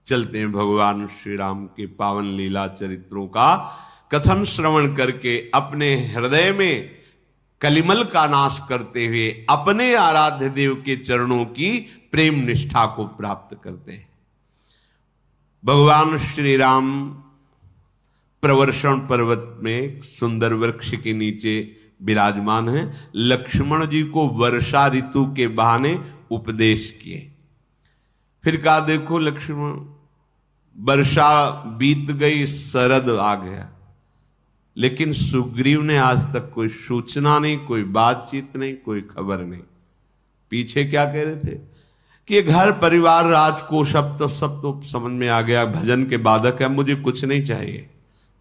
चलते हैं भगवान श्री राम के पावन लीला चरित्रों का कथन श्रवण करके अपने हृदय में कलिमल का नाश करते हुए अपने आराध्य देव के चरणों की प्रेम निष्ठा को प्राप्त करते हैं। भगवान श्री राम प्रवर्षण पर्वत में सुंदर वृक्ष के नीचे विराजमान हैं। लक्ष्मण जी को वर्षा ऋतु के बहाने उपदेश किए। फिर कहा देखो लक्ष्मण, वर्षा बीत गई, शरद आ गया, लेकिन सुग्रीव ने आज तक कोई सूचना नहीं, कोई बातचीत नहीं, कोई खबर नहीं। पीछे क्या कह रहे थे कि घर परिवार राजकोष अब तो सब तो समझ में आ गया, भजन के बाधक है, मुझे कुछ नहीं चाहिए,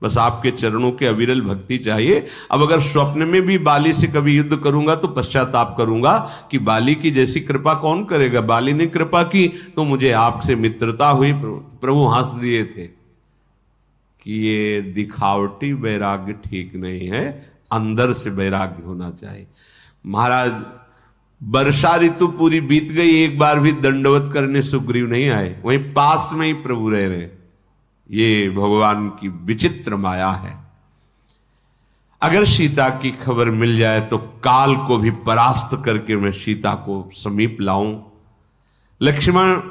बस आपके चरणों के अविरल भक्ति चाहिए। अब अगर स्वप्न में भी बाली से कभी युद्ध करूंगा तो पश्चाताप करूंगा कि बाली की जैसी कृपा कौन करेगा। बाली ने कृपा की तो मुझे आपसे मित्रता हुई। प्रभु हंस दिए थे कि ये दिखावटी वैराग्य ठीक नहीं है, अंदर से वैराग्य होना चाहिए। महाराज वर्षा ऋतु पूरी बीत गई, एक बार भी दंडवत करने सुग्रीव नहीं आए, वहीं पास में ही प्रभु रह रहे। ये भगवान की विचित्र माया है। अगर सीता की खबर मिल जाए तो काल को भी परास्त करके मैं सीता को समीप लाऊं। लक्ष्मण,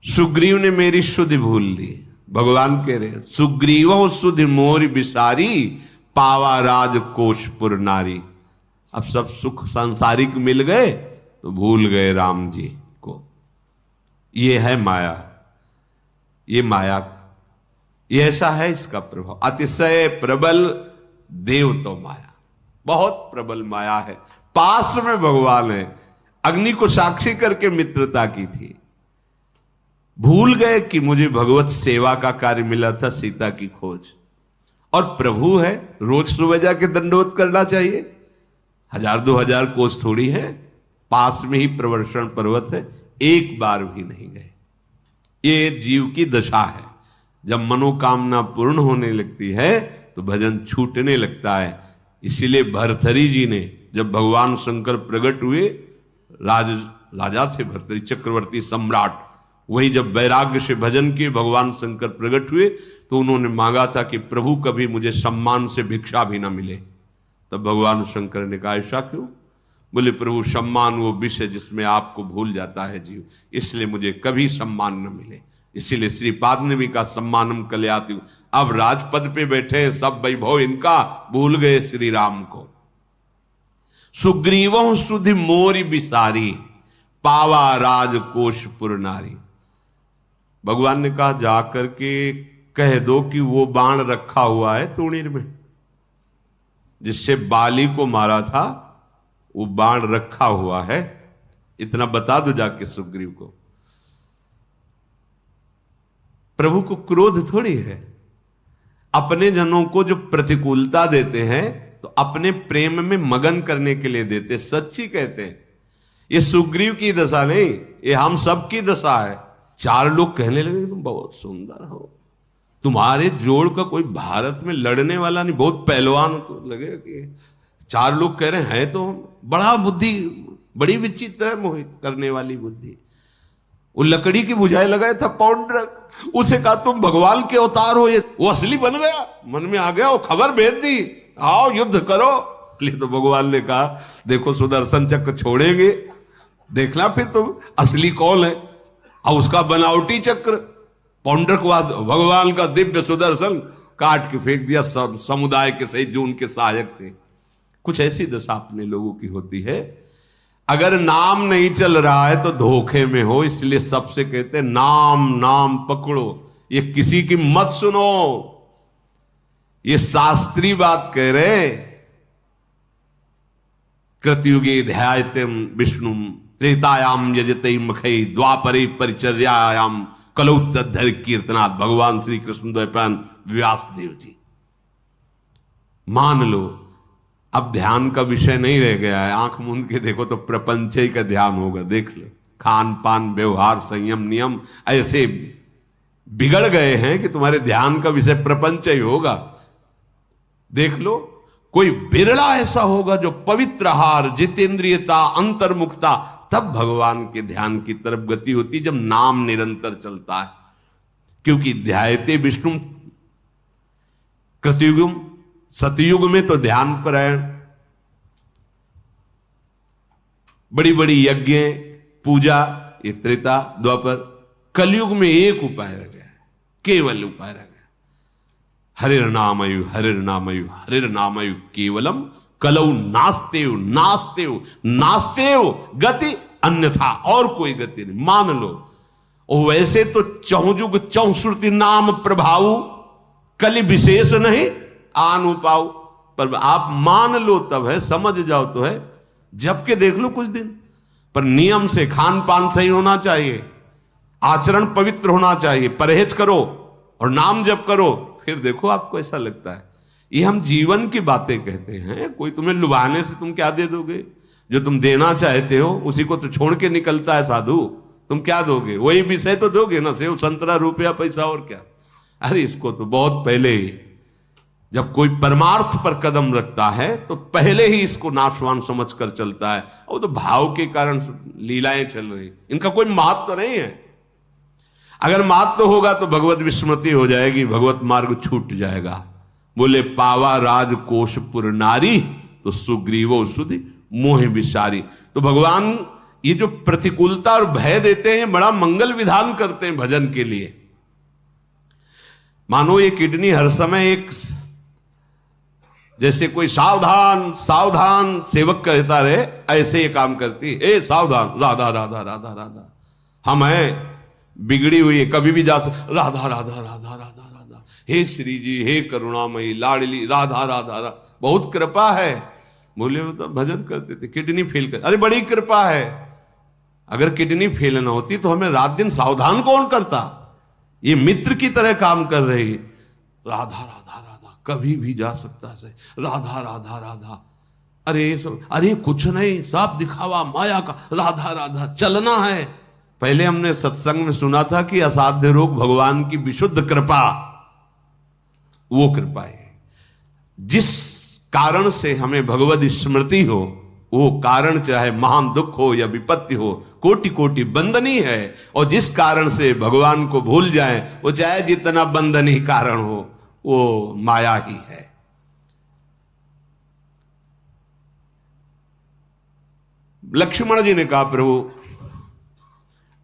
सुग्रीव ने मेरी सुधि भूल दी। भगवान कह रहे सुग्रीव सुधि मोर बिसारी, पावा राज कोशपुर नारी। अब सब सुख सांसारिक मिल गए तो भूल गए राम जी को। ये है माया, ये माया, ये ऐसा है इसका प्रभाव। अतिशय प्रबल देव तो माया, बहुत प्रबल माया है। पास में भगवान है, अग्नि को साक्षी करके मित्रता की थी। भूल गए कि मुझे भगवत सेवा का कार्य मिला था, सीता की खोज। और प्रभु है, रोज सुबह जाके दंडवत करना चाहिए, 1000-2000 कोस थोड़ी है, पास में ही प्रवर्षण पर्वत है, एक बार भी नहीं गए। ये जीव की दशा है। जब मनोकामना पूर्ण होने लगती है तो भजन छूटने लगता है। इसीलिए भरथरी जी ने जब भगवान शंकर प्रकट हुए, राजा थे भरथरी, चक्रवर्ती सम्राट, वही जब वैराग्य से भजन किए भगवान शंकर प्रकट हुए तो उन्होंने मांगा था कि प्रभु कभी मुझे सम्मान से भिक्षा भी ना मिले। तब भगवान शंकर ने कहा ऐसा क्यों? बोले प्रभु सम्मान वो विषय जिसमें आपको भूल जाता है जीव, इसलिए मुझे कभी सम्मान न मिले। इसीलिए श्रीपाद ने भी कहा सम्मानम कल्याति हूं। अब राजपद पे बैठे हैं, सब वैभव इनका, भूल गए श्री राम को। सुग्रीवों सुधि मोरी बिसारी, पावा राजकोशपुर नारी। भगवान ने कहा जाकर के कह दो कि वो बाण रखा हुआ है तूणीर में, जिससे बाली को मारा था, वो बाण रखा हुआ है, इतना बता दो जाके सुग्रीव को। प्रभु को क्रोध थोड़ी है। अपने जनों को जो प्रतिकूलता देते हैं तो अपने प्रेम में मगन करने के लिए देते, सच्ची कहते हैं। ये सुग्रीव की दशा नहीं, ये हम सब की दशा है। 4 लोग कहने लगे तुम बहुत सुंदर हो, तुम्हारे जोड़ का कोई भारत में लड़ने वाला नहीं, बहुत पहलवान तो लगे कि 4 लोग कह रहे हैं तो बड़ा बुद्धि, बड़ी विचित्र है, मोहित करने वाली बुद्धि। वो लकड़ी की बुझाई लगाया था पौंड्रक, उसे कहा तुम भगवान के अवतार हो, ये वो असली बन गया, मन में आ गया, वो खबर भेज दी, आओ युद्ध करो। तो भगवान ने कहा देखो सुदर्शन चक्र छोड़ेंगे, देखना फिर तुम असली कौन है। और उसका बनावटी चक्र पौंड्रकवाद, भगवान का दिव्य सुदर्शन काट के फेंक दिया। सब समुदाय के सहित जो उनके सहायक थे। कुछ ऐसी दशा अपने लोगों की होती है। अगर नाम नहीं चल रहा है तो धोखे में हो, इसलिए सबसे कहते हैं नाम नाम पकड़ो, ये किसी की मत सुनो। ये शास्त्री बात कह रहे। कृतयुगे ध्यायतेम विष्णु, त्रेतायाम यजते मखई, द्वापरे परिचर्यायाम कलौ तद्धर कीर्तनाथ। भगवान श्री कृष्ण द्वैपायन व्यास देव जी। मान लो अब ध्यान का विषय नहीं रह गया है, आंख मूंद के देखो तो प्रपंच ही का ध्यान होगा। देख लो खान पान व्यवहार संयम नियम ऐसे बिगड़ गए हैं कि तुम्हारे ध्यान का विषय प्रपंच ही होगा। देख लो कोई बिरला ऐसा होगा जो पवित्र आहार, जितेंद्रियता, अंतर्मुखता, तब भगवान के ध्यान की तरफ गति होती, जब नाम निरंतर चलता है। क्योंकि ध्यायते विष्णु कृतयुगम, सतयुग में तो ध्यान परायण, बड़ी बड़ी यज्ञ पूजा, ये त्रेता द्वापर। कलयुग में एक उपाय रह गया, केवल उपाय रह गया, हरिर्नामयु हरिर्नामयु हरिर्नामयु केवलम कलौ नास्तेव नास्तेव नास्तेव गति अन्यथा, और कोई गति नहीं, मान लो। और वैसे तो चहुजुग चौश्रुति नाम प्रभाव, कलि विशेष नहीं आनु पाओ, पर आप मान लो तब है, समझ जाओ तो है, जबकि देख लो कुछ दिन। पर नियम से, खान पान सही होना चाहिए, आचरण पवित्र होना चाहिए, परहेज करो और नाम जप करो, फिर देखो आपको ऐसा लगता है। ये हम जीवन की बातें कहते हैं, कोई तुम्हें लुभाने से तुम क्या दे दोगे? जो तुम देना चाहते हो उसी को तो छोड़ के निकलता है साधु, तुम क्या दोगे? वही विषय तो दोगे ना, सेव संतरा रुपया पैसा और क्या। अरे इसको तो बहुत पहले ही, जब कोई परमार्थ पर कदम रखता है तो पहले ही इसको नाशवान समझ कर चलता है। वो तो भाव के कारण लीलाएं चल रही, इनका कोई महत्व तो नहीं है। अगर महत्व होगा तो भगवत विस्मृति हो जाएगी, भगवत मार्ग छूट जाएगा। बोले पावा राजकोशपुर नारी, तो सुग्रीवो सुधि मोह विसारी। तो भगवान ये जो प्रतिकूलता और भय देते हैं, बड़ा मंगल विधान करते हैं भजन के लिए। मानो ये किडनी हर समय एक, जैसे कोई सावधान सावधान सेवक कहता रहे, ऐसे ये काम करती है। ए सावधान, राधा राधा राधा राधा, हम हैं बिगड़ी हुई है, कभी भी जा सकते, राधा राधा राधा राधा राधा, हे श्री जी, हे करुणामयी लाडली राधा राधा राधा, बहुत कृपा है। बोले वो तो भजन करते थे, किडनी फेल कर, अरे बड़ी कृपा है। अगर किडनी फेल ना होती तो हमें रात दिन सावधान कौन करता? ये मित्र की तरह काम कर रही, राधा राधा राधा, कभी भी जा सकता है, राधा राधा राधा। अरे सब, अरे कुछ नहीं, सब दिखावा माया का, राधा राधा चलना है। पहले हमने सत्संग में सुना था कि असाध्य रोग भगवान की विशुद्ध कृपा, वो कृपा है। जिस कारण से हमें भगवद स्मृति हो, वो कारण चाहे महान दुख हो या विपत्ति हो, कोटि कोटि बंधनी है। और जिस कारण से भगवान को भूल जाए, वो चाहे जितना बंधनी कारण हो, वो माया ही है। लक्ष्मण जी ने कहा प्रभु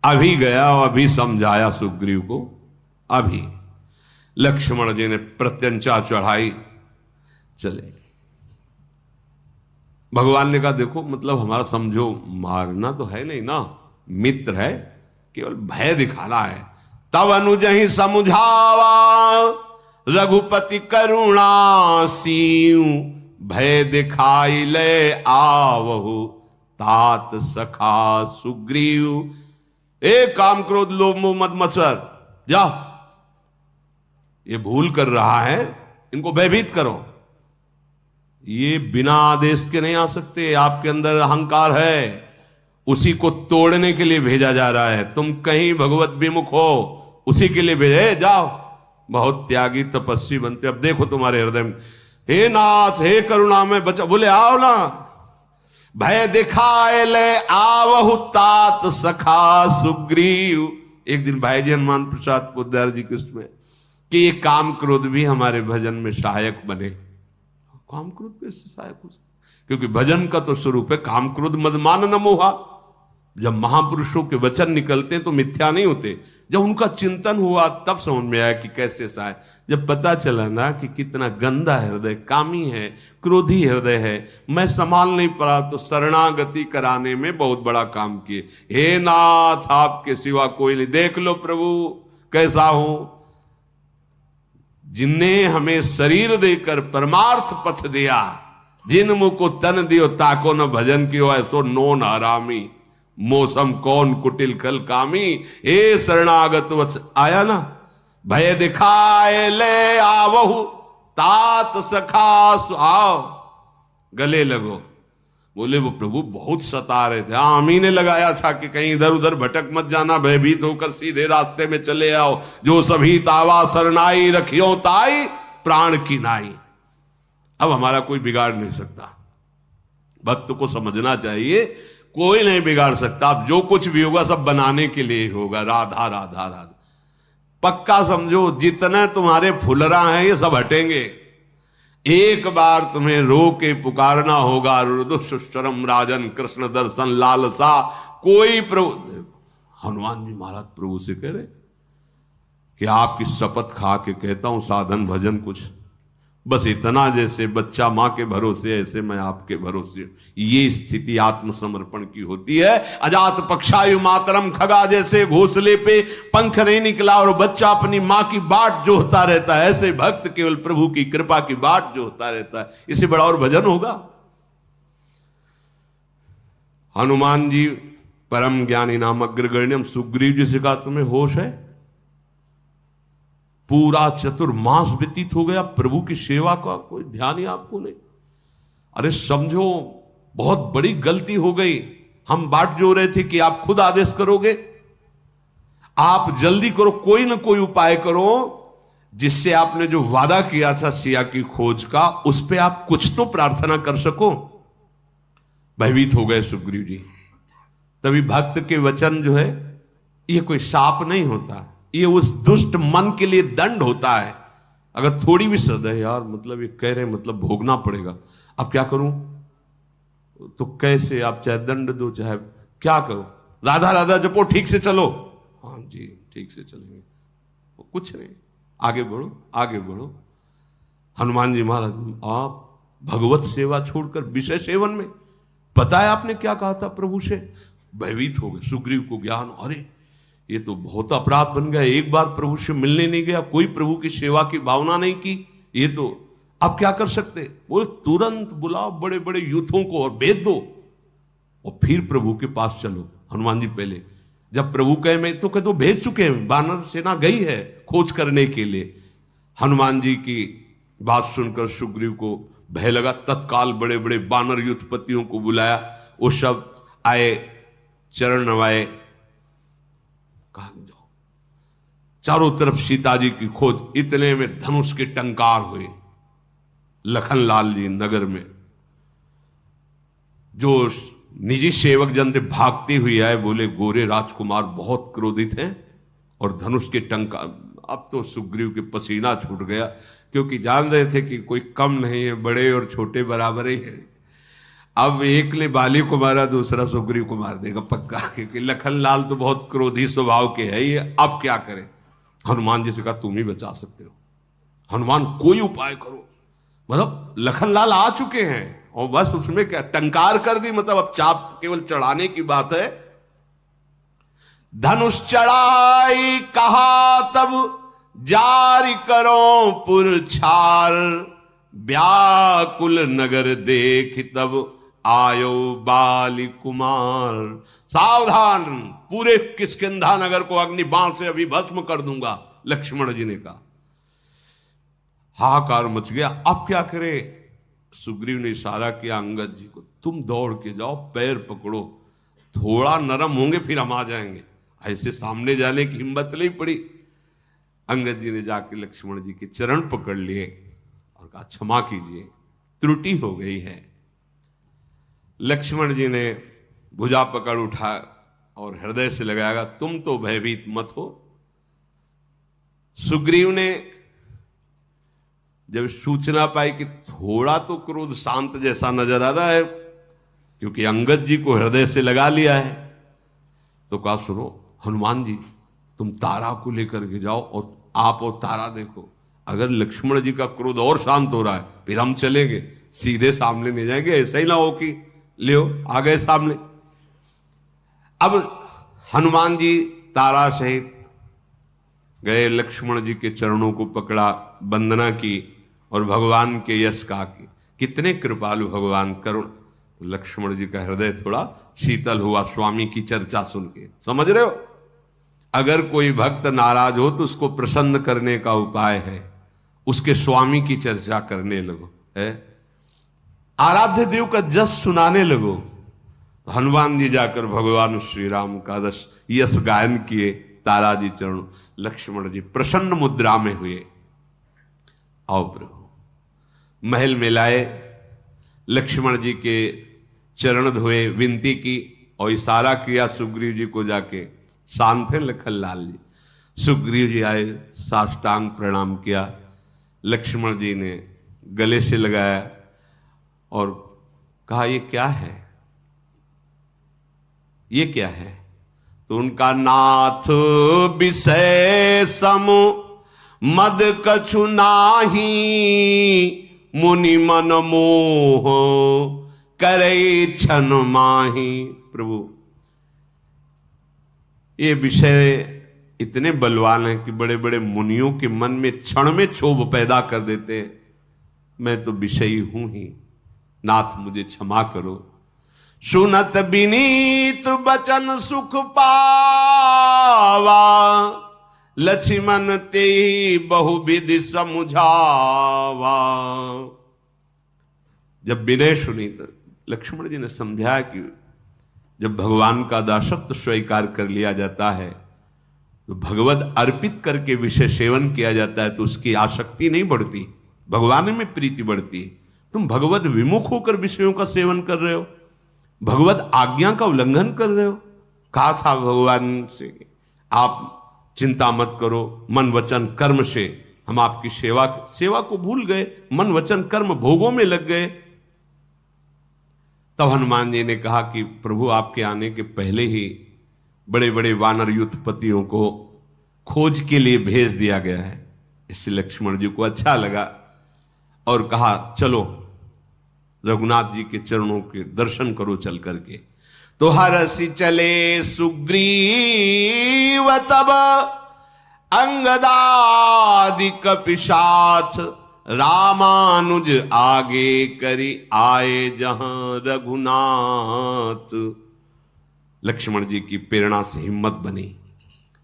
अभी गया और अभी समझाया सुग्रीव को। अभी लक्ष्मण जी ने प्रत्यंचा चढ़ाई, चले। भगवान ने कहा देखो, मतलब हमारा समझो, मारना तो है नहीं ना, मित्र है, केवल भय दिखाना है। तब अनुजहि समझावा रघुपति करुणा सीऊ, भय दिखाई ले आवहु तात सखा सुग्रीव। एक काम क्रोध लोभ मोह मद मत्सर, जाओ, ये भूल कर रहा है, इनको भयभीत करो। ये बिना आदेश के नहीं आ सकते, आपके अंदर अहंकार है, उसी को तोड़ने के लिए भेजा जा रहा है। तुम कहीं भगवत विमुख हो, उसी के लिए भेजे, जाओ। बहुत त्यागी तपस्वी बनते। अब देखो तुम्हारे हृदय में, हे नाथ हे करुणा में बचा, बोले आओ ना, भय दिखाए ले आवहु तात सखा सुग्रीव। एक दिन भाई जी हनुमान प्रसाद पोद्दार जी के उसमें कि ये काम क्रोध भी हमारे भजन में सहायक बने। काम क्रोध कैसे सहायक हो सकते? क्योंकि भजन का तो स्वरूप है काम क्रोध मदमान न मोहा। जब महापुरुषों के वचन निकलते तो मिथ्या नहीं होते। जब उनका चिंतन हुआ तब समझ में आया कि कैसे सहायक। जब पता चला ना कि कितना गंदा हृदय, कामी है, क्रोधी हृदय है, मैं संभाल नहीं पड़ा, तो शरणागति कराने में बहुत बड़ा काम किए। हे नाथ आपके सिवा कोई नहीं, देख लो प्रभु कैसा हूं। जिनने हमें शरीर देकर परमार्थ पथ दिया, जिन मुख को तन दियो ताको न भजन कियो, ऐसो नोन हरामी मौसम कौन कुटिल कल कामी। ए शरणागत वत्स, आया ना, भय दिखाए ले आवहु तात सखा, आओ गले लगो। बोले वो प्रभु बहुत सता रहे थे। हम ही ने लगाया था कि कहीं इधर उधर भटक मत जाना, भयभीत होकर सीधे रास्ते में चले आओ। जो सभी तावा सरनाई रखियो ताई प्राण की नाई। अब हमारा कोई बिगाड़ नहीं सकता। भक्त को समझना चाहिए कोई नहीं बिगाड़ सकता। अब जो कुछ भी होगा सब बनाने के लिए ही होगा। राधा राधा राधा पक्का समझो, जितने तुम्हारे फुलरा हैं ये सब हटेंगे। एक बार तुम्हें रो के पुकारना होगा, रुदुश्वरम राजन कृष्ण दर्शन लालसा। कोई प्रभु, हनुमान जी महाराज प्रभु से कह रहे कि आपकी शपथ खा के कहता हूं साधन भजन कुछ बस इतना, जैसे बच्चा मां के भरोसे ऐसे मैं आपके भरोसे। ये स्थिति आत्मसमर्पण की होती है। अजात पक्षायु मातरम खगा, जैसे घोंसले पे पंख नहीं निकला और बच्चा अपनी मां की बाट जोहता रहता है, ऐसे भक्त केवल प्रभु की कृपा की बाट जोहता रहता है। इससे बड़ा और भजन होगा। हनुमान जी परम ज्ञानी नाम अग्रगण्यम, सुग्रीव जी से कहा तुम्हें होश है? पूरा चतुर्मास व्यतीत हो गया, प्रभु की सेवा का कोई ध्यान ही आपको नहीं। अरे समझो बहुत बड़ी गलती हो गई। हम बाट जो रहे थे कि आप खुद आदेश करोगे। आप जल्दी करो, कोई ना कोई उपाय करो जिससे आपने जो वादा किया था सिया की खोज का, उस पर आप कुछ तो प्रार्थना कर सको। भयभीत हो गए सुग्रीव जी। तभी भक्त के वचन जो है ये कोई शाप नहीं होता, ये उस दुष्ट मन के लिए दंड होता है। अगर थोड़ी भी श्रद्धा है, यार मतलब ये कह रहे मतलब भोगना पड़ेगा, अब क्या करूं? तो कैसे? आप चाहे दंड दो चाहे क्या करो, राधा राधा जपो, ठीक से चलो। हाँ जी ठीक से चलेंगे, कुछ नहीं, आगे बढ़ो आगे बढ़ो। हनुमान जी महाराज आप भगवत सेवा छोड़कर विषय सेवन में, पता है आपने क्या कहा था प्रभु से? भयभीत हो गए। सुग्रीव को ज्ञान, अरे ये तो बहुत अपराध बन गया, एक बार प्रभु से मिलने नहीं गया, कोई प्रभु की सेवा की भावना नहीं की, ये तो अब क्या कर सकते? बोले तुरंत बुलाओ बड़े बड़े यूथों को और भेज दो और फिर प्रभु के पास चलो। हनुमान जी पहले जब प्रभु कहे मैं तो कह दो भेज चुके हैं, वानर सेना गई है खोज करने के लिए। हनुमान जी की बात सुनकर सुग्रीव को भय लगा, तत्काल बड़े बड़े वानर युद्धपतियों को बुलाया। वो सब आए, चरण नवाए, कहा जाओ। चारों तरफ सीता जी की खोज, इतने में धनुष के टंकार हुए। लखनलाल जी नगर में जो निजी सेवक जन थे भागते हुए आए, बोले गोरे राजकुमार बहुत क्रोधित हैं और धनुष के टंकार। अब तो सुग्रीव के पसीना छूट गया, क्योंकि जान रहे थे कि कोई कम नहीं है, बड़े और छोटे बराबर ही हैं। अब एक ने बाली को मारा, दूसरा सुग्रीव को मार देगा पक्का, क्योंकि लखनलाल तो बहुत क्रोधी स्वभाव के है ये। अब क्या करें? हनुमान जी से कहा तुम ही बचा सकते हो, हनुमान कोई उपाय करो। मतलब लखनलाल आ चुके हैं और बस उसमें क्या टंकार कर दी, मतलब अब चाप केवल चढ़ाने की बात है। धनुष चढ़ाई कहा तब जारी करो पुरछार, व्याकुल नगर देख तब आयो बाली कुमार। सावधान, पूरे किष्किंधा नगर को अग्नि बाण से अभी भस्म कर दूंगा, लक्ष्मण जी ने कहा। हाहाकार मच गया। अब क्या करे? सुग्रीव ने इशारा किया अंगद जी को, तुम दौड़ के जाओ, पैर पकड़ो, थोड़ा नरम होंगे फिर हम आ जाएंगे। ऐसे सामने जाने की हिम्मत नहीं पड़ी। अंगद जी ने जाके लक्ष्मण जी के चरण पकड़ लिए और कहा क्षमा कीजिए, त्रुटि हो गई है। लक्ष्मण जी ने भुजा पकड़ उठा और हृदय से लगाया, तुम तो भयभीत मत हो। सुग्रीव ने जब सूचना पाई कि थोड़ा तो क्रोध शांत जैसा नजर आ रहा है, क्योंकि अंगद जी को हृदय से लगा लिया है, तो कहा सुनो हनुमान जी, तुम तारा को लेकर के जाओ और आप और तारा देखो, अगर लक्ष्मण जी का क्रोध और शांत हो रहा है फिर हम चलेंगे, सीधे सामने नहीं जाएंगे, ऐसा ही ना हो कि लियो आ गए सामने। अब हनुमान जी तारा सहित गए, लक्ष्मण जी के चरणों को पकड़ा, वंदना की और भगवान के यश कहा कि कितने कृपालु भगवान, करुण। लक्ष्मण जी का हृदय थोड़ा शीतल हुआ स्वामी की चर्चा सुन के। समझ रहे हो, अगर कोई भक्त नाराज हो तो उसको प्रसन्न करने का उपाय है उसके स्वामी की चर्चा करने लगो, है आराध्य देव का जस सुनाने लगो। हनुमान जी जाकर भगवान श्री राम का रस यश गायन किए, तारा जी चरण, लक्ष्मण जी प्रसन्न मुद्रा में हुए। आओ प्रभु। महल में लाए, लक्ष्मण जी के चरण धोए, विनती की और इशारा किया सुग्रीव जी को, जाके शांत है लखन लाल जी। सुग्रीव जी आए, साष्टांग प्रणाम किया। लक्ष्मण जी ने गले से लगाया और कहा ये क्या है, ये क्या है? तो उनका नाथ विषय सम मद कछु नाही, मुनि मन मोह करे छन माही। प्रभु ये विषय इतने बलवान हैं कि बड़े बड़े मुनियों के मन में क्षण में क्षोभ पैदा कर देते हैं। मैं तो विषयी हूं ही, नाथ मुझे क्षमा करो। सुनत विनीत बचन सुख पावा, लक्ष्मण ते बहुविधि समझावा। जब विनय सुनी तो लक्ष्मण जी ने समझा कि जब भगवान का दासत्व स्वीकार कर लिया जाता है तो भगवत अर्पित करके विषय सेवन किया जाता है तो उसकी आसक्ति नहीं बढ़ती, भगवान में प्रीति बढ़ती है। तुम भगवत विमुख होकर विषयों का सेवन कर रहे हो, भगवत आज्ञा का उल्लंघन कर रहे हो। कहा था भगवान से आप चिंता मत करो, मन वचन कर्म से हम आपकी सेवा को भूल गए, मन वचन कर्म भोगों में लग गए। तब हनुमान जी ने कहा कि प्रभु आपके आने के पहले ही बड़े बड़े वानर युद्धपतियों को खोज के लिए भेज दिया गया है। इससे लक्ष्मण जी को अच्छा लगा और कहा चलो रघुनाथ जी के चरणों के दर्शन करो चल करके। तो हरसि चले सुग्रीव तब अंगदादि कपिशाथ, रामानुज आगे करी आए जहां रघुनाथ। लक्ष्मण जी की प्रेरणा से हिम्मत बनी।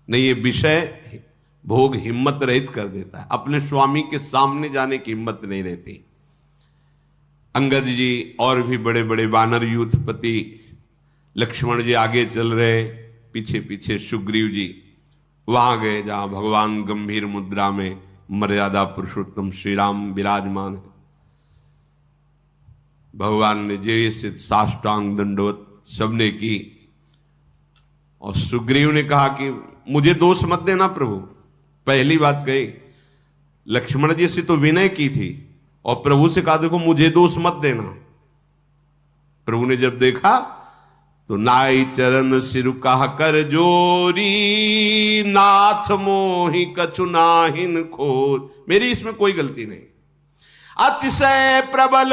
नहीं, ये विषय भोग हिम्मत रहित कर देता है, अपने स्वामी के सामने जाने की हिम्मत नहीं रहती। अंगद जी और भी बड़े बड़े वानर युद्धपति, लक्ष्मण जी आगे चल रहे, पीछे पीछे सुग्रीव जी वहां गए जहां भगवान गंभीर मुद्रा में मर्यादा पुरुषोत्तम श्री राम विराजमान है। भगवान ने जैसे साष्टांग दंडवत सबने की और सुग्रीव ने कहा कि मुझे दोष मत देना प्रभु। पहली बात कही, लक्ष्मण जी से तो विनय की थी और प्रभु से कहा देखो मुझे दोष मत देना। प्रभु ने जब देखा तो नाई चरण सिर कह कर जोरी, नाथ मोहि कछु नाहिन खोर। मेरी इसमें कोई गलती नहीं। अतिशय प्रबल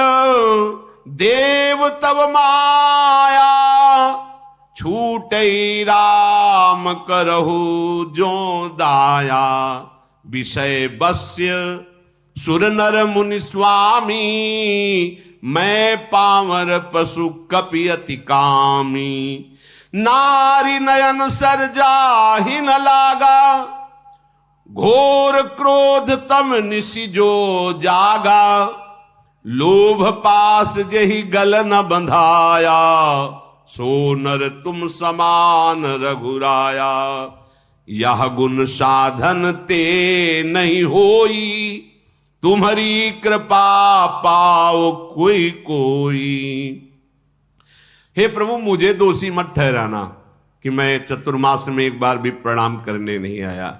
देव तब माया, छूटई राम करहु जो दाया। विषय बस्य सुर नर मुनि स्वामी, मैं पामर पशु कपि अति कामी। नारी नयन सर जाहि न लागा, घोर क्रोध तम निशि जो जागा। लोभ पास जहि गल न बंधाया, सो नर तुम समान रघुराया। यह गुण साधन ते नहीं होई, तुम्हारी कृपा पाओ कोई कोई। हे प्रभु मुझे दोषी मत ठहराना कि मैं चतुर्मास में एक बार भी प्रणाम करने नहीं आया।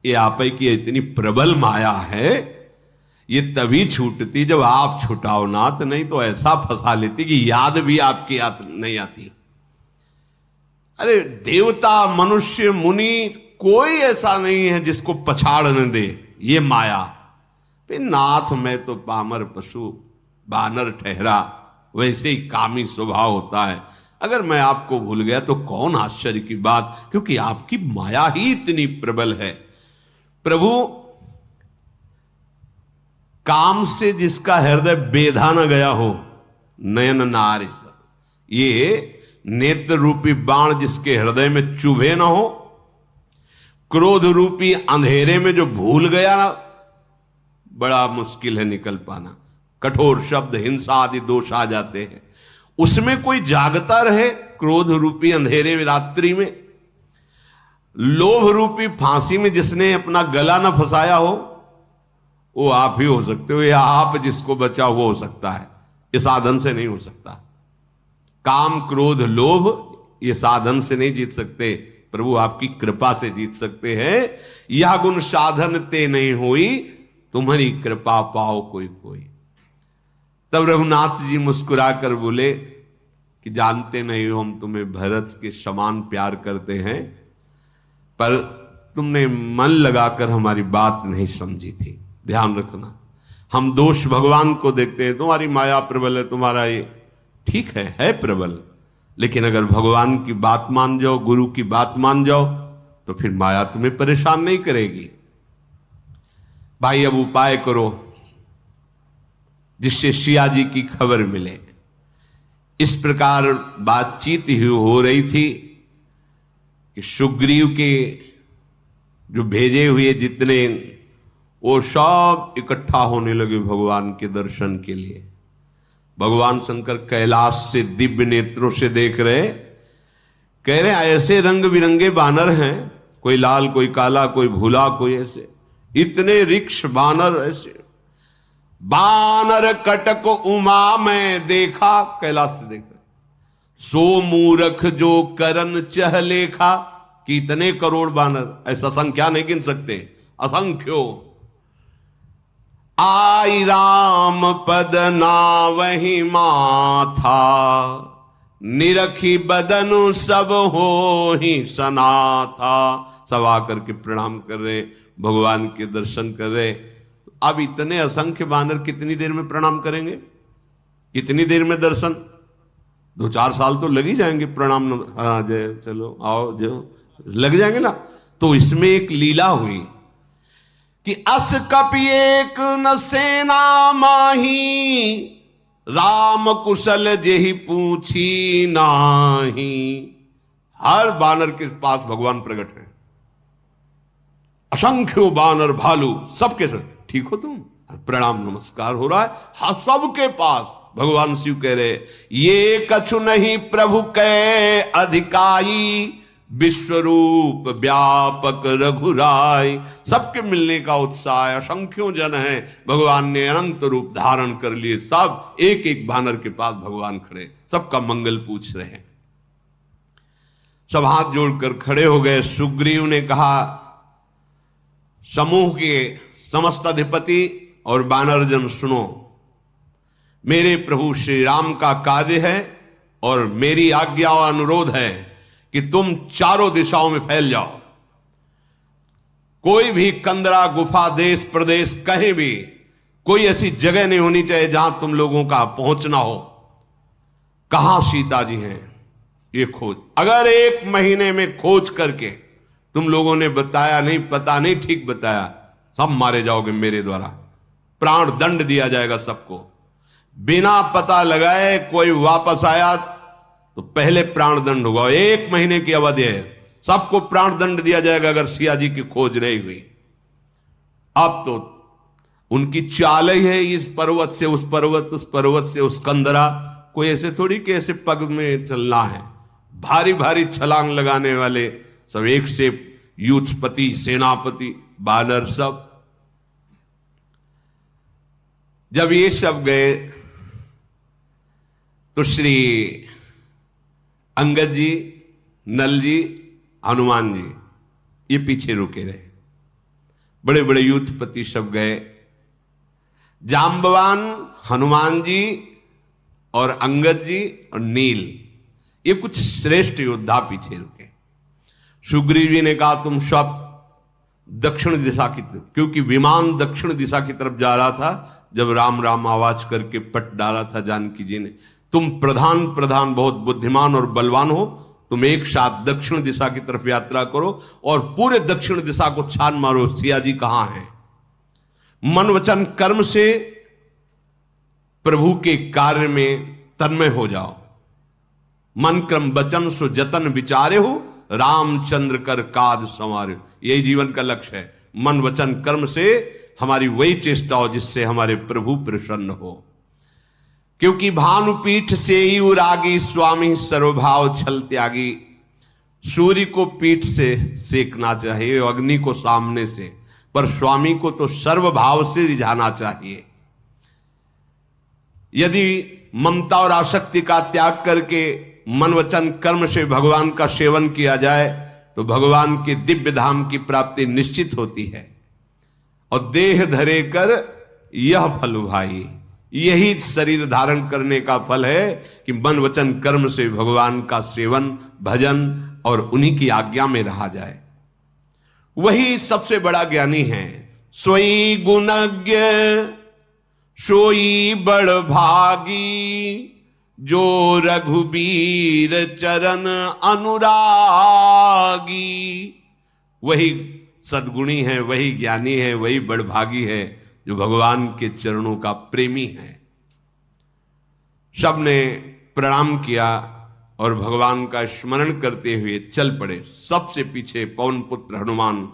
ये आप ही की इतनी प्रबल माया है, ये तभी छूटती जब आप छुटाओ नाथ, नहीं तो ऐसा फंसा लेती कि याद भी आपकी नहीं आती। अरे देवता मनुष्य मुनि कोई ऐसा नहीं है जिसको पछाड़ न दे ये माया। नाथ मैं तो पामर पशु बानर ठहरा, वैसे ही कामी स्वभाव होता है। अगर मैं आपको भूल गया तो कौन आश्चर्य की बात, क्योंकि आपकी माया ही इतनी प्रबल है। प्रभु काम से जिसका हृदय बेधा न गया हो, नयन नारी सब, ये नेत्र रूपी बाण जिसके हृदय में चुभे न हो, क्रोध रूपी अंधेरे में जो भूल गया, बड़ा मुश्किल है निकल पाना। कठोर शब्द हिंसा आदि दोष आ जाते हैं, उसमें कोई जागता रहे क्रोध रूपी अंधेरे में रात्रि में। लोभ रूपी फांसी में जिसने अपना गला न फंसाया हो वो आप ही हो सकते हो, या आप जिसको बचा वो हो सकता है, इस साधन से नहीं हो सकता। काम क्रोध लोभ ये साधन से नहीं जीत सकते, प्रभु आपकी कृपा से जीत सकते हैं। यह गुण साधन ते नहीं हुई, तुम्हारी कृपा पाओ कोई कोई। तब रघुनाथ जी मुस्कुरा कर बोले कि जानते नहीं हो हम तुम्हें भरत के समान प्यार करते हैं, पर तुमने मन लगाकर हमारी बात नहीं समझी थी। ध्यान रखना, हम दोष भगवान को देखते हैं, तुम्हारी माया प्रबल है, तुम्हारा ये ठीक है प्रबल, लेकिन अगर भगवान की बात मान जाओ, गुरु की बात मान जाओ, तो फिर माया तुम्हें परेशान नहीं करेगी। भाई अब उपाय करो जिससे सिया जी की खबर मिले। इस प्रकार बातचीत ही हो रही थी कि सुग्रीव के जो भेजे हुए जितने, वो सब इकट्ठा होने लगे भगवान के दर्शन के लिए। भगवान शंकर कैलाश से दिव्य नेत्रों से देख रहे, कह रहे ऐसे रंग बिरंगे बानर हैं, कोई लाल कोई काला कोई भूला कोई ऐसे, इतने रिक्ष बानर ऐसे। बानर कटक उमा में देखा, कैलाश से देख रहे, सो मूरख जो करन चह लेखा, कि इतने करोड़ बानर, ऐसा संख्या नहीं गिन सकते, असंख्यो। आई राम पद नावहि माथा, निरखी बदनु सब हो ही सनाथा। सब आकर के प्रणाम कर रहे, भगवान के दर्शन कर रहे। अब इतने असंख्य बानर कितनी देर में प्रणाम करेंगे, कितनी देर में दर्शन? 2-4 साल तो लग ही जाएंगे प्रणाम। हाँ जय, चलो आओ, जो लग जाएंगे ना। तो इसमें एक लीला हुई कि अस कपि एक न सेना माही, राम कुशल जेहि पूछी नाही। हर बानर के पास भगवान प्रकट है, असंख्यो बानर भालू सबके सब, ठीक हो तुम? प्रणाम नमस्कार हो रहा है, हाँ सबके पास। भगवान शिव कह रहे, ये कछु नहीं प्रभु के अधिकाई, विश्वरूप व्यापक रघुराई। सबके मिलने का उत्साह है, असंख्यों जन है, भगवान ने अनंत रूप धारण कर लिए। सब एक एक बानर के पास भगवान खड़े, सबका मंगल पूछ रहे हैं। सब हाथ जोड़कर खड़े हो गए। सुग्रीव ने कहा, समूह के समस्त अधिपति और बानरजन सुनो, मेरे प्रभु श्री राम का कार्य है और मेरी आज्ञा और अनुरोध है कि तुम चारों दिशाओं में फैल जाओ। कोई भी कंदरा गुफा देश प्रदेश कहीं भी कोई ऐसी जगह नहीं होनी चाहिए जहां तुम लोगों का पहुंचना हो। कहां सीता जी हैं ये खोज, अगर 1 महीने में खोज करके तुम लोगों ने बताया नहीं, पता नहीं ठीक बताया, सब मारे जाओगे मेरे द्वारा, प्राण दंड दिया जाएगा सबको। बिना पता लगाए कोई वापस आया तो पहले प्राण दंड होगा। 1 महीने की अवधि है, सबको प्राण दंड दिया जाएगा अगर सिया जी की खोज नहीं हुई। अब तो उनकी चाल ही है, इस पर्वत से उस पर्वत, उस पर्वत से उस कंदरा। कोई ऐसे थोड़ी कि ऐसे पग में चलना है, भारी भारी छलांग लगाने वाले सब, एक से युद्धपति सेनापति बानर सब। जब ये सब गए तो श्री अंगद जी, नल जी, हनुमान जी ये पीछे रुके रहे। बड़े बड़े युद्धपति सब गए। जाम्बवान, हनुमान जी और अंगद जी और नील, ये कुछ श्रेष्ठ योद्धा पीछे रुके। सुग्रीव जी ने कहा तुम सब दक्षिण दिशा की तरफ, क्योंकि विमान दक्षिण दिशा की तरफ जा रहा था जब राम राम आवाज करके पट डाला था जानकी जी ने। तुम प्रधान बहुत बुद्धिमान और बलवान हो, तुम एक साथ दक्षिण दिशा की तरफ यात्रा करो और पूरे दक्षिण दिशा को छान मारो, सिया जी कहां हैं। मन वचन कर्म से प्रभु के कार्य में तन्मय हो जाओ। मन क्रम वचन सो जतन विचारे हो, रामचंद्र कर काज संवारे। यही जीवन का लक्ष्य है, मन वचन कर्म से हमारी वही चेष्टा हो जिससे हमारे प्रभु प्रसन्न हो। क्योंकि भानुपीठ से ही उरागी, स्वामी सर्वभाव छल त्यागी। सूर्य को पीठ से सेकना चाहिए, अग्नि को सामने से, पर स्वामी को तो सर्वभाव से रिझाना चाहिए। यदि ममता और आसक्ति का त्याग करके मन वचन कर्म से भगवान का सेवन किया जाए तो भगवान के दिव्य धाम की प्राप्ति निश्चित होती है। और देह धरे कर यह फल भाई, यही शरीर धारण करने का फल है कि मन वचन कर्म से भगवान का सेवन भजन और उन्हीं की आज्ञा में रहा जाए। वही सबसे बड़ा ज्ञानी है। सोई गुणज्ञ सोई बड़ भागी, जो रघुबीर चरण अनुरागी। वही सद्गुणी है, वही ज्ञानी है, वही बड़भागी है जो भगवान के चरणों का प्रेमी है। सबने प्रणाम किया और भगवान का स्मरण करते हुए चल पड़े। सबसे पीछे पवन पुत्र हनुमान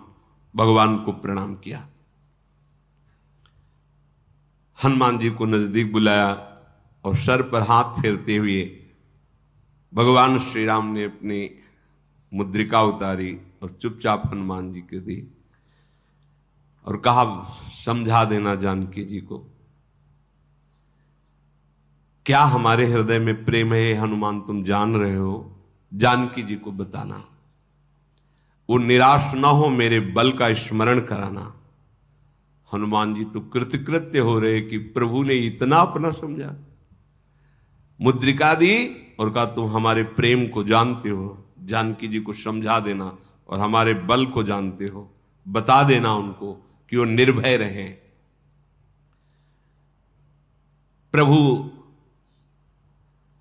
भगवान को प्रणाम किया। हनुमान जी को नजदीक बुलाया और सर पर हाथ फेरते हुए भगवान श्री राम ने अपनी मुद्रिका उतारी और चुपचाप हनुमान जी को दी और कहा, समझा देना जानकी जी को, क्या हमारे हृदय में प्रेम है हनुमान तुम जान रहे हो, जानकी जी को बताना। वो निराश ना हो, मेरे बल का स्मरण कराना। हनुमान जी तो कृतकृत्य हो रहे कि प्रभु ने इतना अपना समझा। मुद्रिका दी और कहा, तुम हमारे प्रेम को जानते हो, जानकी जी को समझा देना और हमारे बल को जानते हो, बता देना उनको कि वो निर्भय रहें। प्रभु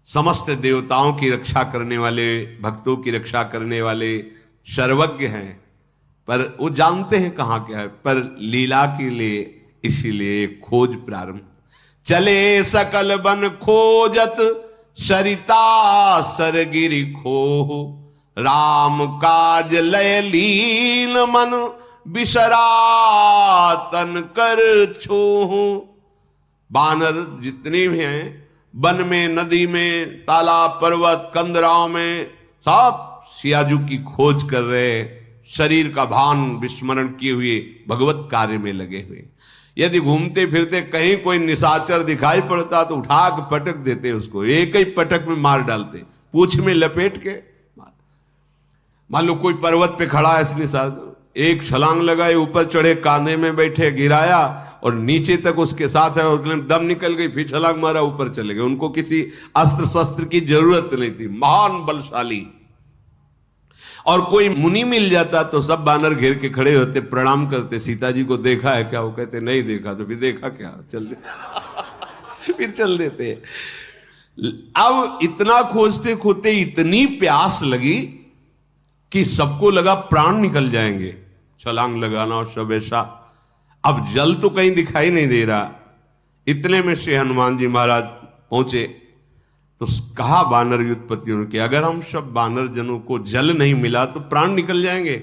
समस्त देवताओं की रक्षा करने वाले, भक्तों की रक्षा करने वाले सर्वज्ञ हैं, पर वो जानते हैं कहाँ क्या है। पर लीला के लिए इसीलिए खोज प्रारंभ। चले सकल बन खोजत, सरिता सरगिरि खोह, राम काज लय लीन मन, बिसरा तन कर छोह। बानर जितने भी हैं, वन में, नदी में, तालाब, पर्वत, कंदराओं में, सब सियाजू की खोज कर रहे, शरीर का भान विस्मरण किए हुए भगवत कार्य में लगे हुए। यदि घूमते फिरते कहीं कोई निशाचर दिखाई पड़ता तो उठा के पटक देते, उसको एक ही पटक में मार डालते, पूंछ में लपेट के। मान लो कोई पर्वत पे खड़ा है, इस निशाचर एक छलांग लगाए, ऊपर चढ़े, कांधे में बैठे, गिराया और नीचे तक उसके साथ है, उसमें दम निकल गई, फिर छलांग मारा, ऊपर चले गए। उनको किसी अस्त्र शस्त्र की जरूरत नहीं थी, महान बलशाली। और कोई मुनि मिल जाता तो सब बानर घेर के खड़े होते, प्रणाम करते, सीता जी को देखा है क्या? वो कहते नहीं देखा। तो फिर देखा क्या, चल दे फिर चल देते। अब इतना खोजते खोजते इतनी प्यास लगी कि सबको लगा प्राण निकल जाएंगे, छलांग लगाना और सब ऐसा। अब जल तो कहीं दिखाई नहीं दे रहा। इतने में से हनुमान जी महाराज पहुंचे तो कहा बानर युद्धपतियों ने कि अगर हम सब बानर जनों को जल नहीं मिला तो प्राण निकल जाएंगे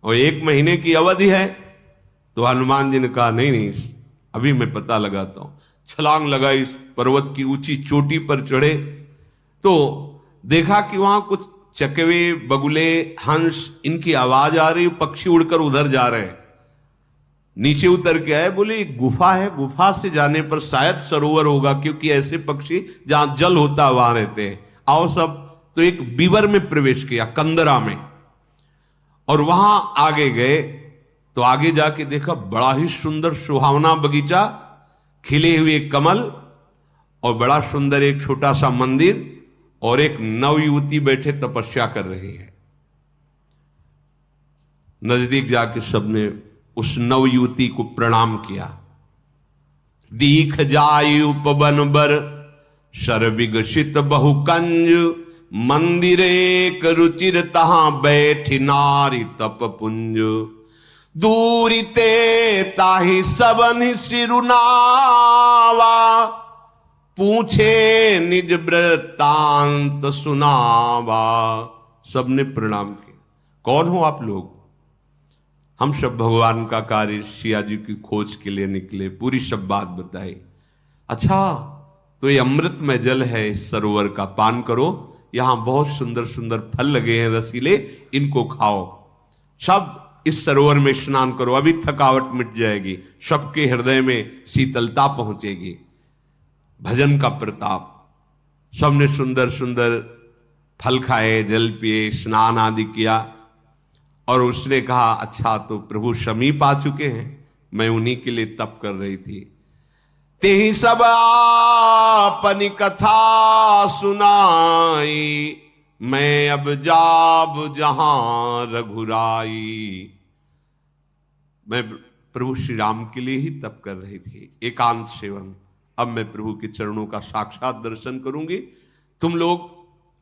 और 1 महीने की अवधि है। तो हनुमान जी ने कहा नहीं नहीं, अभी मैं पता लगाता हूं। छलांग लगाई, पर्वत की ऊंची चोटी पर चढ़े तो देखा कि वहां कुछ चकवे, बगुले, हंस, इनकी आवाज आ रही, पक्षी उड़कर उधर जा रहे हैं। नीचे उतर के आए, बोले गुफा है, गुफा से जाने पर शायद सरोवर होगा, क्योंकि ऐसे पक्षी जहां जल होता है वहां रहते हैं। आओ सब। तो एक बीवर में प्रवेश किया, कंदरा में, और वहां आगे गए तो आगे जाके देखा बड़ा ही सुंदर सुहावना बगीचा, खिले हुए कमल और बड़ा सुंदर एक छोटा सा मंदिर और एक नवयुवती बैठे तपस्या कर रही है। नजदीक जाके सबने उस नवयुवती को प्रणाम किया। दीख जाय उपवन बर, शर विगसित बहुकंज, मंदिर एक रुचिर तहां बैठी नारी तप पुंज। दूरी ते ताहि सबन सिरुनावा, पूछे निज वृत्तांत सुनावा। सबने प्रणाम किया। कौन हो आप लोग? हम सब भगवान का कार्य सिया जी की खोज के लिए निकले, पूरी सब बात बताई। अच्छा, तो ये अमृतमय जल है, इस सरोवर का पान करो, यहां बहुत सुंदर सुंदर फल लगे हैं रसीले, इनको खाओ। सब इस सरोवर में स्नान करो, अभी थकावट मिट जाएगी, सबके हृदय में शीतलता पहुंचेगी। भजन का प्रताप। सबने सुंदर सुंदर फल खाए, जल पिए, स्नान आदि किया। और उसने कहा अच्छा तो प्रभु समीप आ चुके हैं, मैं उन्हीं के लिए तप कर रही थी। तेहि सब अपनी कथा सुनाई, मैं अब जाब जहां रघुराई। मैं प्रभु श्री राम के लिए ही तप कर रही थी, एकांत सेवन। अब मैं प्रभु के चरणों का साक्षात दर्शन करूंगी। तुम लोग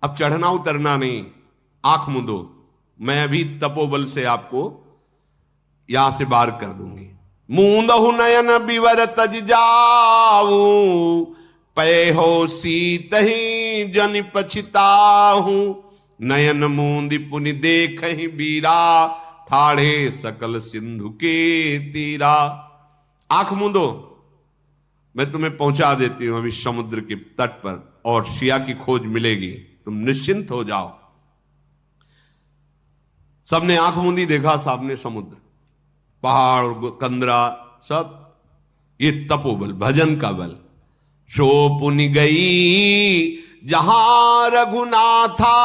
अब चढ़ना उतरना नहीं, आंख मूंदो, मैं अभी तपोबल से आपको यहां से बाहर कर दूंगी। मूंदहु नयन विवर तज जाऊं, पय हो सीत ही जन पछिताहू। नयन मूंदि पुनि देख ही बीरा, ठाढ़े सकल सिंधु के तीरा। आंख मूंदो, मैं तुम्हें पहुंचा देती हूं अभी समुद्र के तट पर, और सिया की खोज मिलेगी, तुम निश्चिंत हो जाओ। सबने आंख मूंदी, देखा सामने समुद्र, पहाड़, कंदरा सब। ये तपोबल, भजन का बल। सो पुनि गई जहां रघुनाथा,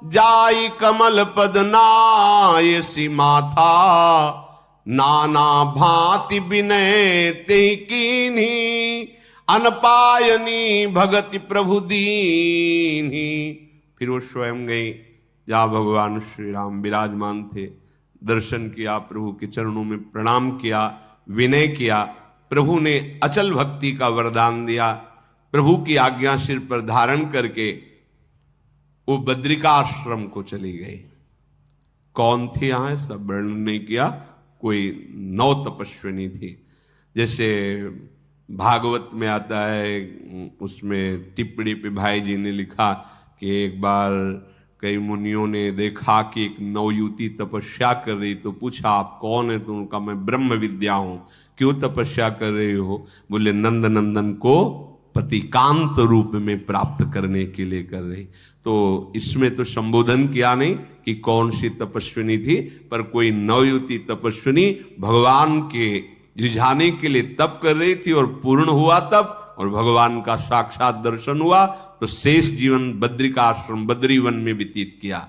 जाई कमल पद नाय सीमाथा। नाना भांति विनय ते कीन्ही, अनपायनी भगति प्रभु दीन्ही। फिर वो स्वयं गई जहां भगवान श्री राम विराजमान थे। दर्शन किया, प्रभु के चरणों में प्रणाम किया, विनय किया। प्रभु ने अचल भक्ति का वरदान दिया। प्रभु की आज्ञा सिर पर धारण करके वो बद्रिकाश्रम को चली गई। कौन थी यहां, सब वर्णन नहीं किया। कोई 9 तपस्विनी थी। जैसे भागवत में आता है, उसमें टिप्पणी पे भाई जी ने लिखा कि एक बार कई मुनियों ने देखा कि एक नवयुवती तपस्या कर रही, तो पूछा आप कौन है? तो उनका मैं ब्रह्म विद्या हूं। क्यों तपस्या कर रही हो? बोले नंद नंदन को पतिकांत रूप में प्राप्त करने के लिए कर रही। तो इसमें तो संबोधन किया नहीं कि कौन सी तपस्विनी थी, पर कोई नवयुवती तपस्विनी भगवान के रिझाने के लिए तप कर रही थी, और पूर्ण हुआ तप, और भगवान का साक्षात दर्शन हुआ। तो शेष जीवन बद्रिकाश्रम, बद्रीवन में व्यतीत किया।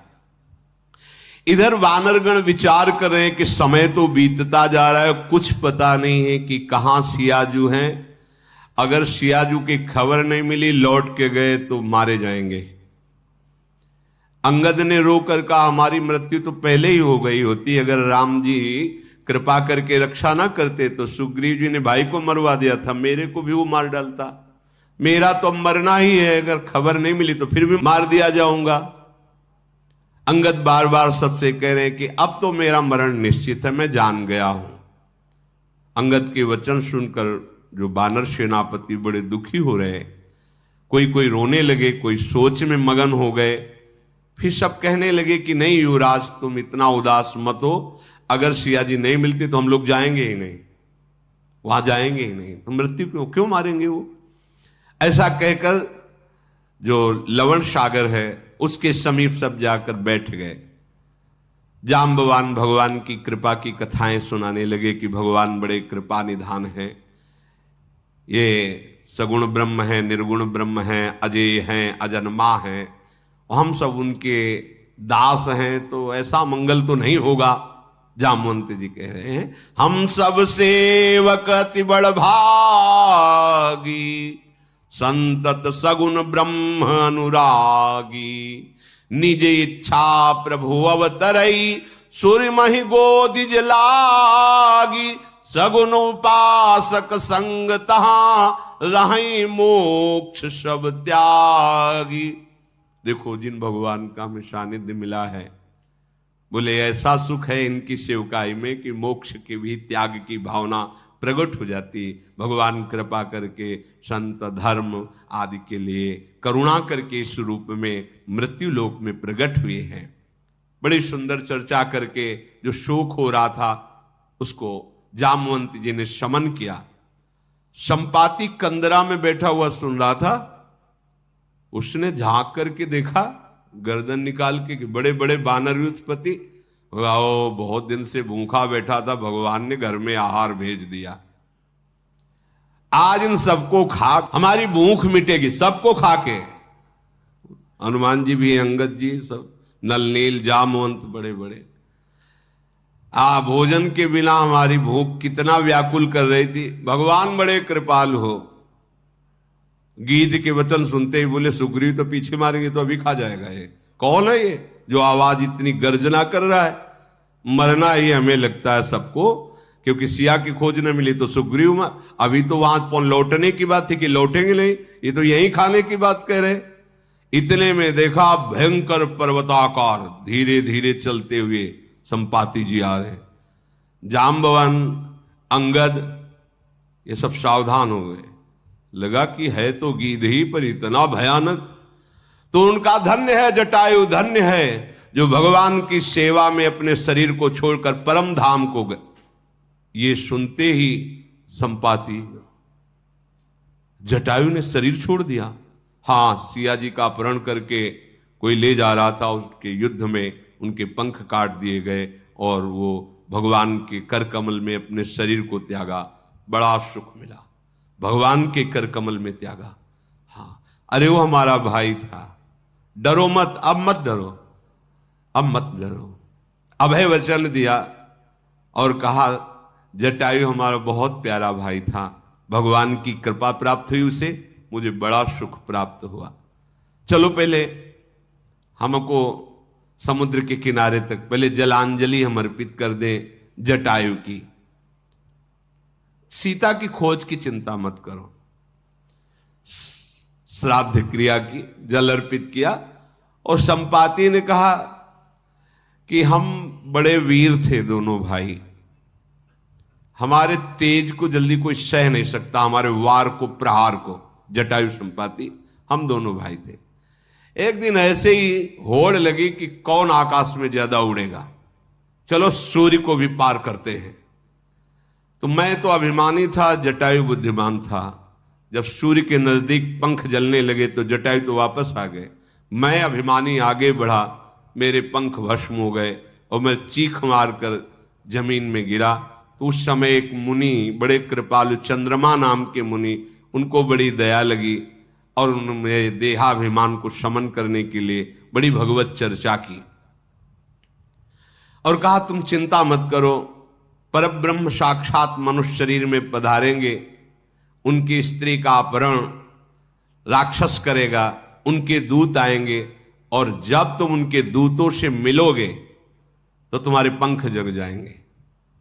इधर वानरगण विचार कर रहे हैं कि समय तो बीतता जा रहा है, कुछ पता नहीं है कि कहां सियाजू हैं। अगर सियाजू की खबर नहीं मिली, लौट के गए तो मारे जाएंगे। अंगद ने रो कर कहा हमारी मृत्यु तो पहले ही हो गई होती, अगर राम जी कृपा करके रक्षा ना करते तो सुग्रीव जी ने भाई को मरवा दिया था, मेरे को भी वो मार डालता। मेरा तो मरना ही है, अगर खबर नहीं मिली तो फिर भी मार दिया जाऊंगा। अंगद बार बार सबसे कह रहे हैं कि अब तो मेरा मरण निश्चित है, मैं जान गया हूं। अंगद के वचन सुनकर जो बानर सेनापति बड़े दुखी हो रहे, कोई रोने लगे, कोई सोच में मगन हो गए। फिर सब कहने लगे कि नहीं युवराज, तुम इतना उदास मत हो, अगर सिया जी नहीं मिलती तो हम लोग जाएंगे ही नहीं, वहां जाएंगे ही नहीं, तो मृत्यु क्यों मारेंगे वो। ऐसा कहकर जो लवण सागर है उसके समीप सब जाकर बैठ गए। जाम्बवान भगवान की कृपा की कथाएं सुनाने लगे कि भगवान बड़े कृपा निधान हैं, ये सगुण ब्रह्म है, निर्गुण ब्रह्म है, अजय हैं, अजन्मा हैं, हम सब उनके दास हैं, तो ऐसा मंगल तो नहीं होगा। जामवंत जी कह रहे हैं हम सब सेवक अति बड़ भागी, संतत सगुण ब्रह्म अनुरागी। निज इच्छा प्रभु अवतरई, सूर्य महि गोदिज लागी। सगुण उपासक संग तहां, रहि मोक्ष सब त्यागी। देखो जिन भगवान का हमें सानिध्य मिला है, बोले ऐसा सुख है इनकी सेवकाई में कि मोक्ष की भी त्याग की भावना प्रकट हो जाती। भगवान कृपा करके संत धर्म आदि के लिए करुणा करके इस रूप में मृत्यु लोक में प्रकट हुए हैं। बड़ी सुंदर चर्चा करके जो शोक हो रहा था उसको जामवंत जी ने शमन किया। संपाति कंदरा में बैठा हुआ सुन रहा था, उसने झांक करके देखा, गर्दन निकाल के कि बड़े बड़े बानर उत्पत्ति, आओ बहुत दिन से भूखा बैठा था, भगवान ने घर में आहार भेज दिया, आज इन सबको खा हमारी भूख मिटेगी, सबको खा के। हनुमान जी भी, अंगद जी, सब नल नील जामवंत बड़े बड़े। भोजन के बिना हमारी भूख कितना व्याकुल कर रही थी। भगवान बड़े कृपाल हो। गीध के वचन सुनते ही बोले सुग्रीव तो पीछे मारेंगे तो अभी खा जाएगा। ये कौन है ये जो आवाज इतनी गर्जना कर रहा है? मरना ही हमें लगता है सबको, क्योंकि सिया की खोज न मिली तो सुग्रीव में। अभी तो वहां लौटने की बात थी कि लौटेंगे नहीं, ये तो यहीं खाने की बात कह रहे। इतने में देखा भयंकर पर्वताकार धीरे धीरे चलते हुए संपाति जी आ रहे। जाम्बवन, अंगद, ये सब सावधान हो गए। लगा कि है तो गीध ही, पर इतना भयानक। तो उनका धन्य है, जटायु धन्य है जो भगवान की सेवा में अपने शरीर को छोड़कर परम धाम को गए। ये सुनते ही संपाति, जटायु ने शरीर छोड़ दिया। हाँ, सिया जी का अपहरण करके कोई ले जा रहा था, उसके युद्ध में उनके पंख काट दिए गए और वो भगवान के कर कमल में अपने शरीर को त्यागा। बड़ा सुख मिला, भगवान के कर कमल में त्यागा। हाँ, अरे वो हमारा भाई था। डरो मत, अब मत डरो, अब मत डरो। अभय वचन दिया और कहा जटायु हमारा बहुत प्यारा भाई था, भगवान की कृपा प्राप्त हुई उसे, मुझे बड़ा सुख प्राप्त हुआ। चलो पहले हमको समुद्र के किनारे तक पहले जलांजलि हम अर्पित कर दें जटायु की। सीता की खोज की चिंता मत करो। श्राद्ध क्रिया की, जल अर्पित किया। और संपाति ने कहा कि हम बड़े वीर थे दोनों भाई, हमारे तेज को जल्दी कोई सह नहीं सकता, हमारे वार को, प्रहार को। जटायु संपाति हम दोनों भाई थे। एक दिन ऐसे ही होड़ लगी कि कौन आकाश में ज्यादा उड़ेगा, चलो सूर्य को भी पार करते हैं। तो मैं तो अभिमानी था, जटायु बुद्धिमान था। जब सूर्य के नजदीक पंख जलने लगे तो जटायु तो वापस आ गए। मैं अभिमानी आगे बढ़ा, मेरे पंख भस्म हो गए और मैं चीख मारकर जमीन में गिरा। तो उस समय एक मुनि, बड़े कृपालु, चंद्रमा नाम के मुनि, उनको बड़ी दया लगी और उन्होंने मेरे देहाभिमान को शमन करने के लिए बड़ी भगवत चर्चा की और कहा तुम चिंता मत करो, परब्रह्म साक्षात मनुष्य शरीर में पधारेंगे, उनकी स्त्री का अपहरण राक्षस करेगा, उनके दूत आएंगे और जब तुम उनके दूतों से मिलोगे तो तुम्हारे पंख जग जाएंगे।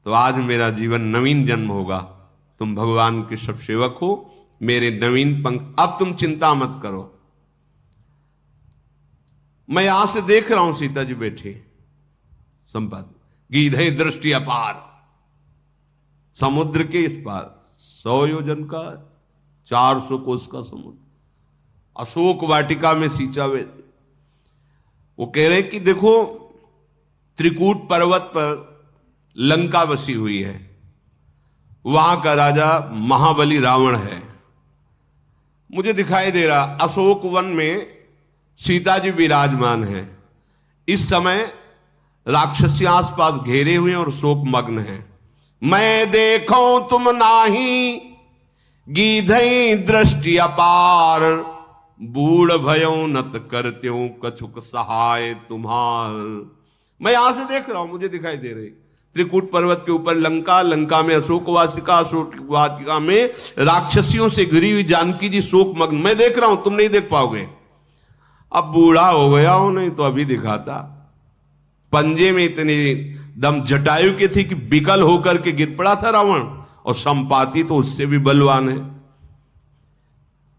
तो आज मेरा जीवन नवीन जन्म होगा, तुम भगवान के सब सेवक हो, मेरे नवीन पंख, अब तुम चिंता मत करो। मैं यहां से देख रहा हूं सीता जी बैठी, संपाति, गीधे दृष्टि अपार, समुद्र के इस पार 100 योजन का, 400 कोस का समुद्र, अशोक वाटिका में सींचा हुए। वो कह रहे कि देखो त्रिकूट पर्वत पर लंका बसी हुई है, वहां का राजा महाबली रावण है। मुझे दिखाई दे रहा अशोक वन में सीता जी विराजमान है। इस समय राक्षसी आसपास घेरे हुए और शोक मग्न है। मैं देखो तुम नाही गीधई दृष्टि अपार, बूढ़ भयो नत करत्यो कछुक सहाय तुम्हार। मैं यहां से देख रहा हूं, मुझे दिखाई दे रही त्रिकूट पर्वत के ऊपर लंका, लंका में अशोक वाटिका, अशोक वाटिका में राक्षसियों से घिरी हुई जानकी जी शोक मग्न। मैं देख रहा हूं, तुम नहीं देख पाओगे। अब बूढ़ा हो गया हो, नहीं तो अभी दिखाता। पंजे में इतनी दम जटायु की थी कि विकल होकर के गिर पड़ा था रावण, और संपाति तो उससे भी बलवान है।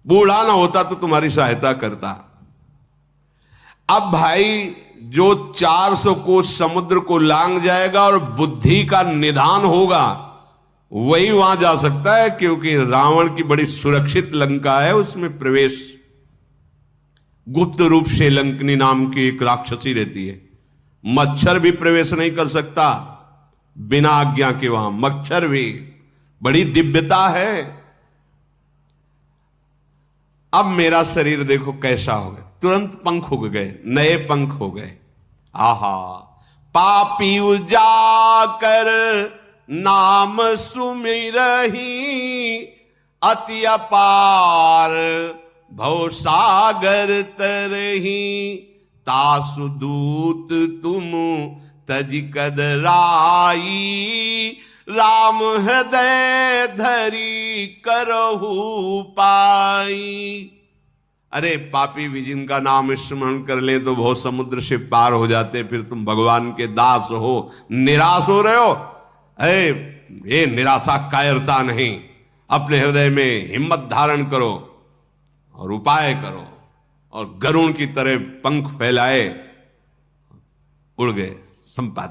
बूढ़ा ना होता तो तुम्हारी सहायता करता। अब भाई जो 400 कोस समुद्र को लांग जाएगा और बुद्धि का निधान होगा, वही वहां जा सकता है, क्योंकि रावण की बड़ी सुरक्षित लंका है, उसमें प्रवेश गुप्त रूप से लंकनी नाम की एक राक्षसी रहती है। मच्छर भी प्रवेश नहीं कर सकता बिना आज्ञा के, वहां मच्छर भी, बड़ी दिव्यता है। अब मेरा शरीर देखो कैसा हो गया, तुरंत पंख उग गए, नए पंख हो गए। आहा, पापी उजाकर नाम सुमिरही, अति अपार भव सागर तरही तासु दूत तुम तज कदराई, राम हृदय धरी करहु पाई। अरे पापी भी जिनका नाम स्मरण कर ले तो बहुत समुद्र से पार हो जाते, फिर तुम भगवान के दास हो, निराश हो रहे हो। ये निराशा कायरता नहीं, अपने हृदय में हिम्मत धारण करो और उपाय करो, और गरुण की तरह पंख फैलाए उड़ गए संपादक।